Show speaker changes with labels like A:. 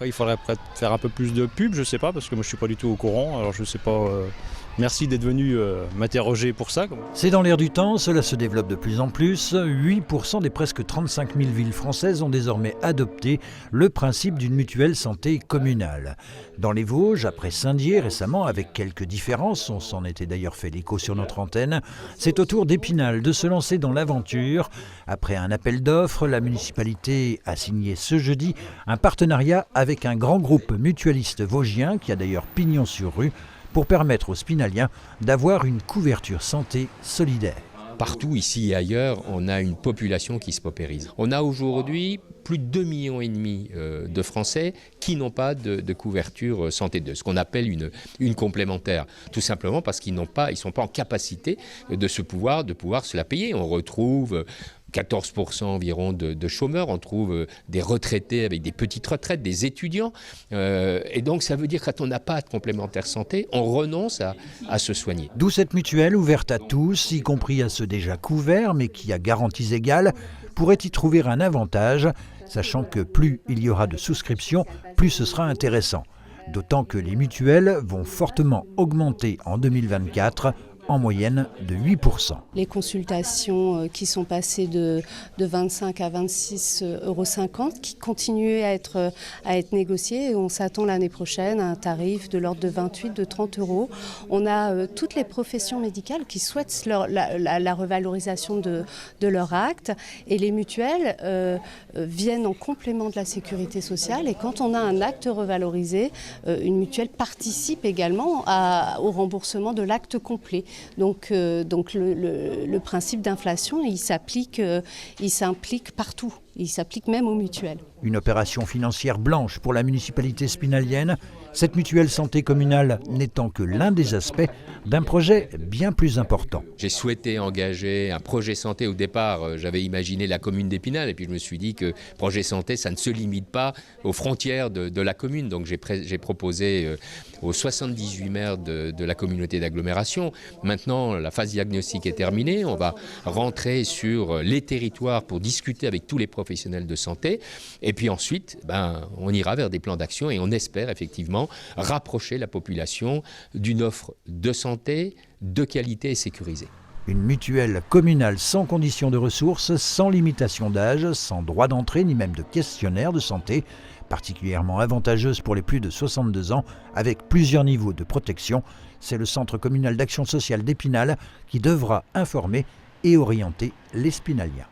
A: Après, il faudrait peut-être faire un peu plus de pub, je sais pas, parce que moi je suis pas du tout au courant, alors je sais pas. Merci d'être venu m'interroger pour ça.
B: C'est dans l'air du temps, cela se développe de plus en plus. 8% des presque 35 000 villes françaises ont désormais adopté le principe d'une mutuelle santé communale. Dans les Vosges, après Saint-Dié récemment, avec quelques différences, on s'en était d'ailleurs fait l'écho sur notre antenne, c'est au tour d'Épinal de se lancer dans l'aventure. Après un appel d'offres, la municipalité a signé ce jeudi un partenariat avec un grand groupe mutualiste vosgien qui a d'ailleurs pignon sur rue pour permettre aux Spinaliens d'avoir une couverture santé solidaire.
C: Partout, ici et ailleurs, on a une population qui se paupérise. On a aujourd'hui plus de 2,5 millions de Français qui n'ont pas de couverture santé 2, ce qu'on appelle une complémentaire. Tout simplement parce qu'ils sont pas en capacité de pouvoir se la payer. On retrouve 14% environ de chômeurs, on trouve des retraités avec des petites retraites, des étudiants. Et donc ça veut dire que quand on n'a pas de complémentaire santé, on renonce à se soigner.
B: D'où cette mutuelle ouverte à tous, y compris à ceux déjà couverts, mais qui, à garanties égales, pourraient y trouver un avantage, sachant que plus il y aura de souscriptions, plus ce sera intéressant. D'autant que les mutuelles vont fortement augmenter en 2024, en moyenne de 8%.
D: Les consultations qui sont passées de 25 à 26,50 € qui continuent à être négociées. On s'attend l'année prochaine à un tarif de l'ordre de 28, de 30 €. On a toutes les professions médicales qui souhaitent la revalorisation de leur acte et les mutuelles viennent en complément de la sécurité sociale. Et quand on a un acte revalorisé, une mutuelle participe également au remboursement de l'acte complet. Donc le principe d'inflation, il s'implique partout. Il s'applique même aux mutuelles.
B: Une opération financière blanche pour la municipalité spinalienne, cette mutuelle santé communale n'étant que l'un des aspects d'un projet bien plus important.
C: J'ai souhaité engager un projet santé. Au départ, j'avais imaginé la commune d'Épinal et puis je me suis dit que projet santé, ça ne se limite pas aux frontières de la commune. Donc j'ai proposé aux 78 maires de la communauté d'agglomération. Maintenant, la phase diagnostique est terminée. On va rentrer sur les territoires pour discuter avec tous les professionnels de santé. Et puis ensuite, on ira vers des plans d'action et on espère effectivement rapprocher la population d'une offre de santé, de qualité et sécurisée.
B: Une mutuelle communale sans condition de ressources, sans limitation d'âge, sans droit d'entrée ni même de questionnaire de santé, particulièrement avantageuse pour les plus de 62 ans, avec plusieurs niveaux de protection. C'est le Centre communal d'action sociale d'Épinal qui devra informer et orienter les Spinaliens.